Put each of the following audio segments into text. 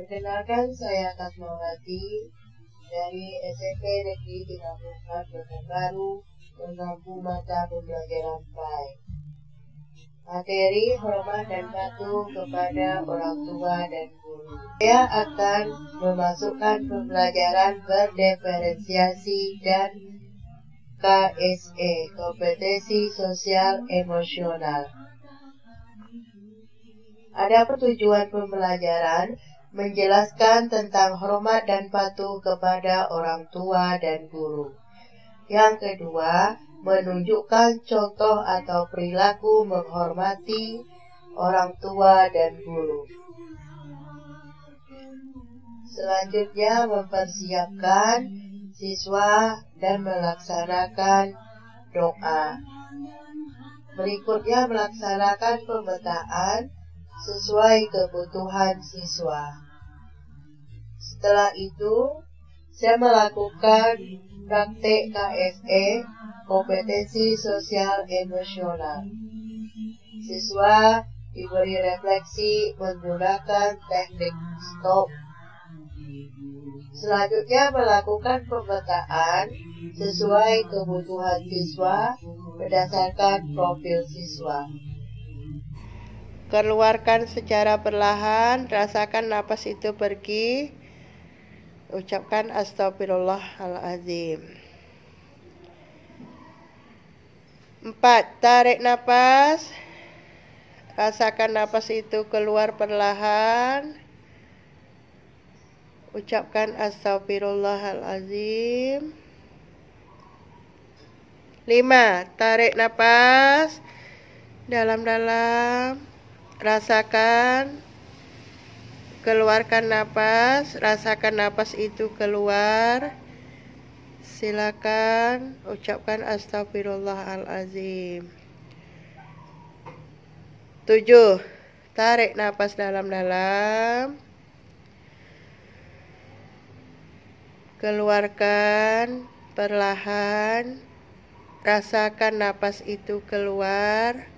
Perkenalkan, saya Kasmawati dari SMP Negeri 34 Pekanbaru mengampu mata pembelajaran PAI. Materi hormat dan patuh kepada orang tua dan guru. Saya akan memasukkan pembelajaran berdiferensiasi dan KSE, kompetensi sosial emosional. Adapun tujuan pembelajaran menjelaskan tentang hormat dan patuh kepada orang tua dan guru. Yang kedua, menunjukkan contoh atau perilaku menghormati orang tua dan guru. Selanjutnya, mempersiapkan siswa dan melaksanakan doa. Berikutnya, melaksanakan pemetaan sesuai kebutuhan siswa. Setelah itu, saya melakukan praktek KSE, kompetensi sosial emosional. Siswa diberi refleksi menggunakan teknik STOP. Selanjutnya, melakukan pemetaan sesuai kebutuhan siswa berdasarkan profil siswa. Keluarkan secara perlahan, rasakan napas itu pergi. Ucapkan astagfirullahaladzim. 4. Tarik napas. Rasakan napas itu keluar perlahan. Ucapkan astagfirullahaladzim. 5. Tarik napas dalam-dalam. Rasakan, keluarkan napas, rasakan napas itu keluar. Silakan ucapkan astagfirullahaladzim. 7. Tarik napas dalam-dalam. Keluarkan perlahan. Rasakan napas itu keluar.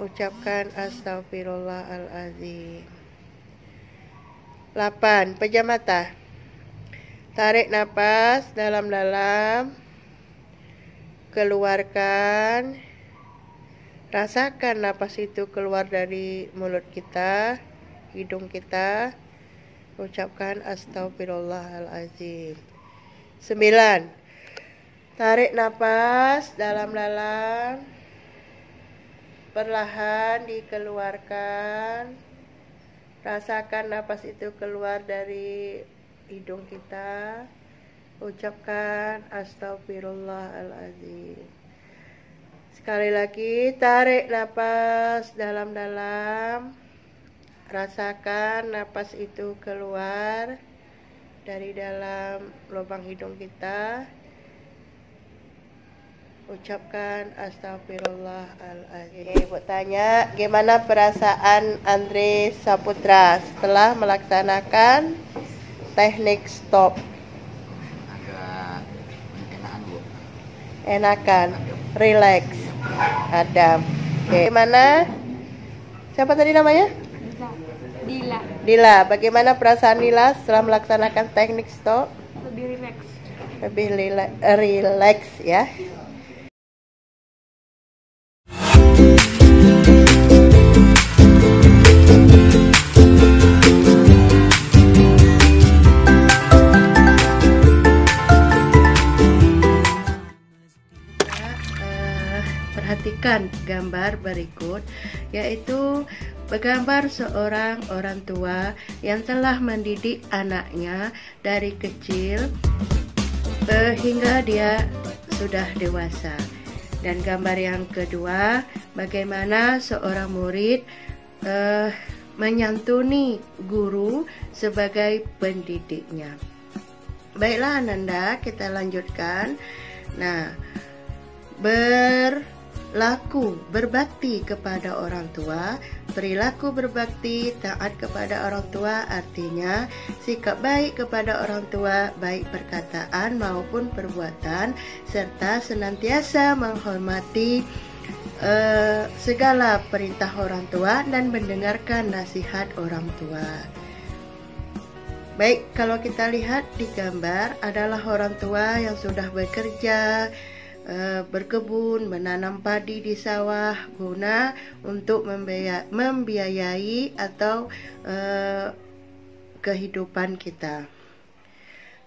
Ucapkan astagfirullahaladzim. 8. Pejam mata. Tarik napas dalam-dalam. Keluarkan. Rasakan napas itu keluar dari mulut kita, hidung kita. Ucapkan astagfirullahaladzim. 9. Tarik napas dalam-dalam. Perlahan dikeluarkan. Rasakan napas itu keluar dari hidung kita. Ucapkan astagfirullahaladzim. Sekali lagi, tarik napas dalam-dalam. Rasakan napas itu keluar dari dalam lubang hidung kita. Ucapkan astagfirullahaladzim. Ibu tanya, gimana perasaan Andre Saputra setelah melaksanakan teknik STOP? Agak enakan, Bu. Enakan, relax, adem. Oke. Gimana? Siapa tadi namanya? Dila. Dila. Bagaimana perasaan Dila setelah melaksanakan teknik STOP? Lebih rileks. Lebih relax ya. Perhatikan gambar berikut, yaitu bergambar seorang orang tua yang telah mendidik anaknya dari kecil hingga dia sudah dewasa. Dan gambar yang kedua, bagaimana seorang murid menyantuni guru sebagai pendidiknya. Baiklah Ananda, kita lanjutkan. Nah, berbakti kepada orang tua. Perilaku berbakti, taat kepada orang tua artinya sikap baik kepada orang tua, baik perkataan maupun perbuatan, serta senantiasa menghormati segala perintah orang tua dan mendengarkan nasihat orang tua. Baik, kalau kita lihat di gambar adalah orang tua yang sudah bekerja, berkebun, menanam padi di sawah guna untuk membiayai atau kehidupan kita.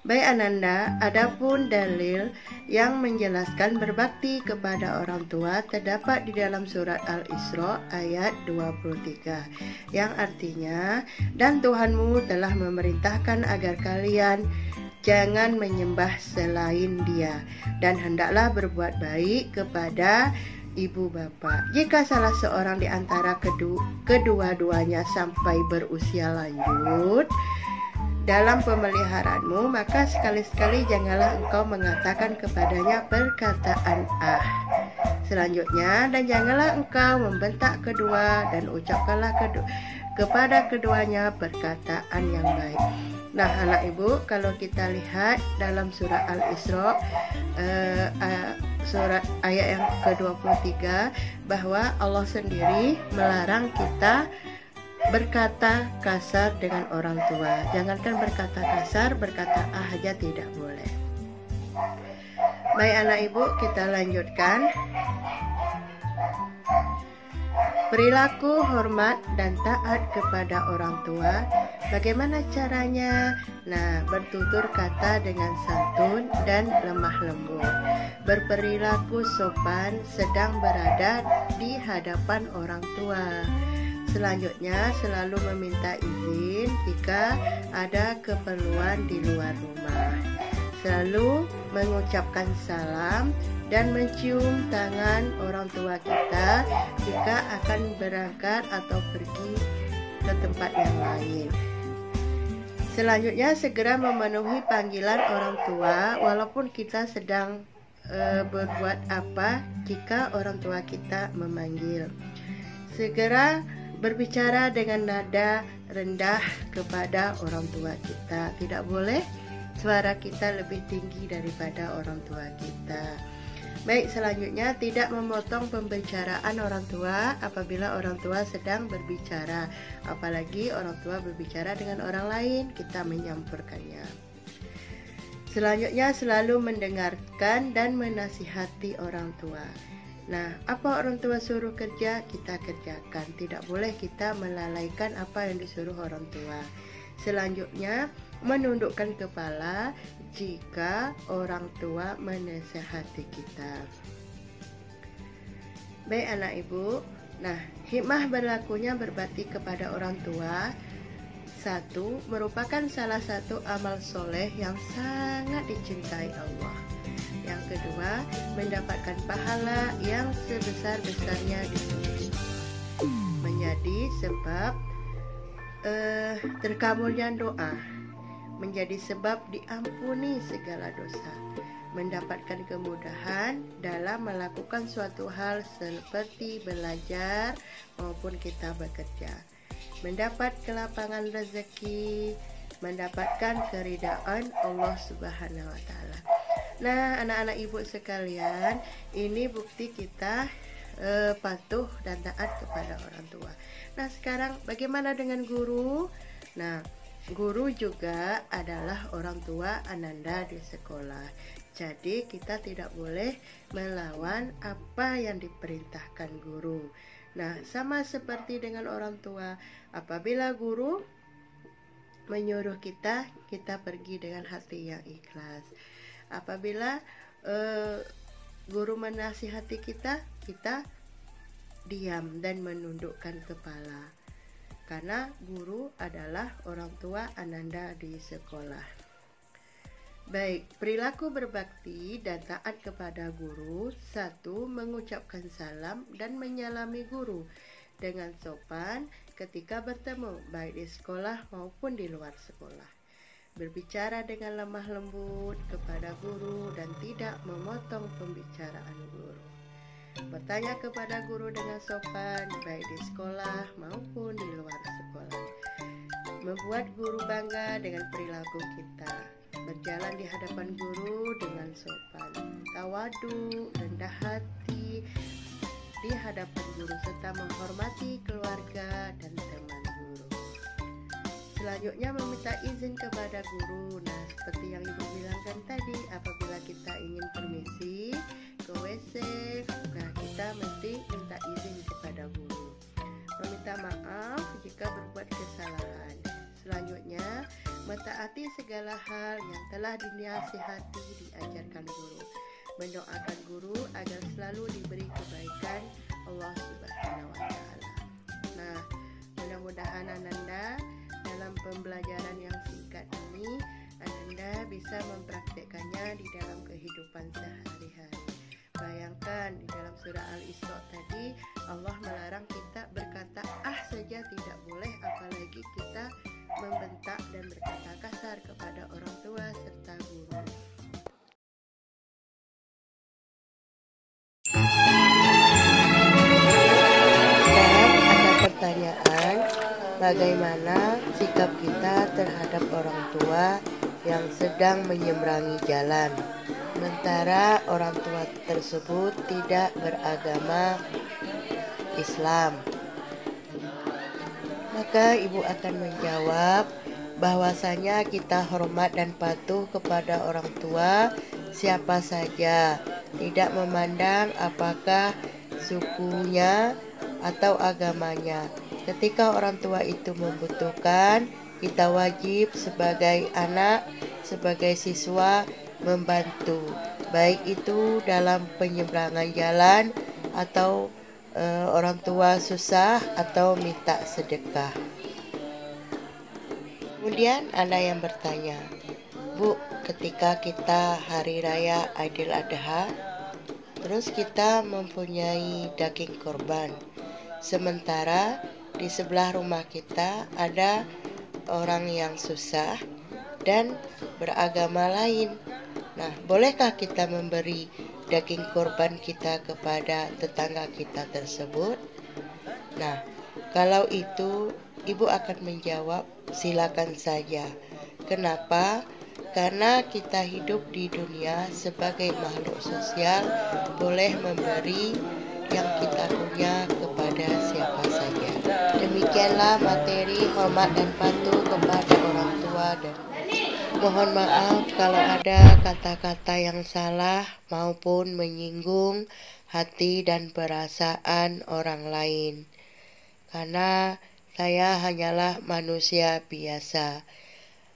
Baik Ananda, adapun dalil yang menjelaskan berbakti kepada orang tua terdapat di dalam surat Al-Isra ayat 23 yang artinya, dan Tuhanmu telah memerintahkan agar kalian jangan menyembah selain Dia dan hendaklah berbuat baik kepada ibu bapa. Jika salah seorang di antara kedua-duanya sampai berusia lanjut dalam pemeliharaanmu, maka sekali-sekali janganlah engkau mengatakan kepadanya perkataan selanjutnya, dan janganlah engkau membentak kedua dan ucapkanlah kepada keduanya perkataan yang baik. Nah anak ibu, kalau kita lihat dalam surah Al-Isra surat ayat yang ke-23 bahwa Allah sendiri melarang kita berkata kasar dengan orang tua. Jangankan berkata kasar, berkata aja tidak boleh. Baik anak ibu, kita lanjutkan. Perilaku hormat dan taat kepada orang tua. Bagaimana caranya? Nah, bertutur kata dengan santun dan lemah lembut. Berperilaku sopan sedang berada di hadapan orang tua. Selanjutnya, selalu meminta izin jika ada keperluan di luar rumah. Selalu mengucapkan salam dan mencium tangan orang tua kita jika akan berangkat atau pergi ke tempat yang lain. Selanjutnya, segera memenuhi panggilan orang tua walaupun kita sedang berbuat apa jika orang tua kita memanggil. Segera berbicara dengan nada rendah kepada orang tua kita. Tidak boleh suara kita lebih tinggi daripada orang tua kita. Baik, selanjutnya tidak memotong pembicaraan orang tua apabila orang tua sedang berbicara. Apalagi orang tua berbicara dengan orang lain, kita menyampurkannya. Selanjutnya, selalu mendengarkan dan menasihati orang tua. Nah, apa orang tua suruh kerja, kita kerjakan. Tidak boleh kita melalaikan apa yang disuruh orang tua. Selanjutnya, menundukkan kepala jika orang tua menasihati kita. Baik anak ibu, nah hikmah berlakunya berbakti kepada orang tua. 1. Merupakan salah satu amal soleh yang sangat dicintai Allah. Yang kedua, mendapatkan pahala yang sebesar-besarnya di sisi menjadi sebab terkabulnya doa, menjadi sebab diampuni segala dosa, mendapatkan kemudahan dalam melakukan suatu hal seperti belajar maupun kita bekerja, mendapat kelapangan rezeki, mendapatkan keridaan Allah Subhanahu wa Ta'ala. Nah, anak-anak ibu sekalian, ini bukti kita patuh dan taat kepada orang tua. Nah, sekarang bagaimana dengan guru? Nah, guru juga adalah orang tua Ananda di sekolah. Jadi, kita tidak boleh melawan apa yang diperintahkan guru. Nah, sama seperti dengan orang tua, apabila guru menyuruh kita, kita pergi dengan hati yang ikhlas. Apabila guru menasihati kita, kita diam dan menundukkan kepala. Karena guru adalah orang tua Ananda di sekolah. Baik, perilaku berbakti dan taat kepada guru. 1. Mengucapkan salam dan menyalami guru dengan sopan ketika bertemu, baik di sekolah maupun di luar sekolah. Berbicara dengan lemah lembut kepada guru dan tidak memotong pembicaraan guru. Bertanya kepada guru dengan sopan, baik di sekolah maupun di luar sekolah. Membuat guru bangga dengan perilaku kita. Berjalan di hadapan guru dengan sopan, tawadu, rendah hati di hadapan guru, serta menghormati keluarga dan teman guru. Selanjutnya meminta izin kepada guru. Nah, seperti yang Ibu bilangkan tadi, apabila kita ingin permisi ke WC, nah kita mesti minta izin kepada guru. Meminta maaf jika berbuat kesalahan. Selanjutnya, mentaati segala hal yang telah dinasihati diajarkan guru. Mendoakan guru agar selalu diberi kebaikan Allah Subhanahu wa Ta'ala. Nah, mudah-mudahan Ananda dalam pembelajaran yang singkat ini Ananda bisa mempraktikkannya di dalam kehidupan sehari-hari. Bayangkan di dalam surah Al-Isra tadi Allah melarang kita berkata saja tidak boleh, apalagi kita membentak dan berkata kasar kepada orang tua serta guru. Pertanyaan, bagaimana sikap kita terhadap orang tua yang sedang menyeberangi jalan, sementara orang tua tersebut tidak beragama Islam? Maka Ibu akan menjawab bahwasanya kita hormat dan patuh kepada orang tua siapa saja, tidak memandang apakah sukunya atau agamanya. Ketika orang tua itu membutuhkan, kita wajib sebagai anak, sebagai siswa membantu, baik itu dalam penyeberangan jalan atau orang tua susah atau minta sedekah. Kemudian ada yang bertanya, Bu, ketika kita hari raya Idul Adha, terus kita mempunyai daging kurban, sementara di sebelah rumah kita ada orang yang susah dan beragama lain. Nah, bolehkah kita memberi daging kurban kita kepada tetangga kita tersebut? Nah, kalau itu Ibu akan menjawab silakan saja. Kenapa? Karena kita hidup di dunia sebagai makhluk sosial, boleh memberi yang kita punya kepada siapa saja. Demikianlah materi hormat dan patuh kepada orang tua, dan mohon maaf kalau ada kata-kata yang salah maupun menyinggung hati dan perasaan orang lain. Karena saya hanyalah manusia biasa.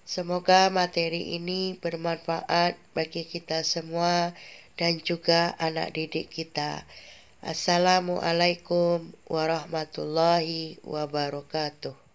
Semoga materi ini bermanfaat bagi kita semua dan juga anak didik kita. Assalamualaikum warahmatullahi wabarakatuh.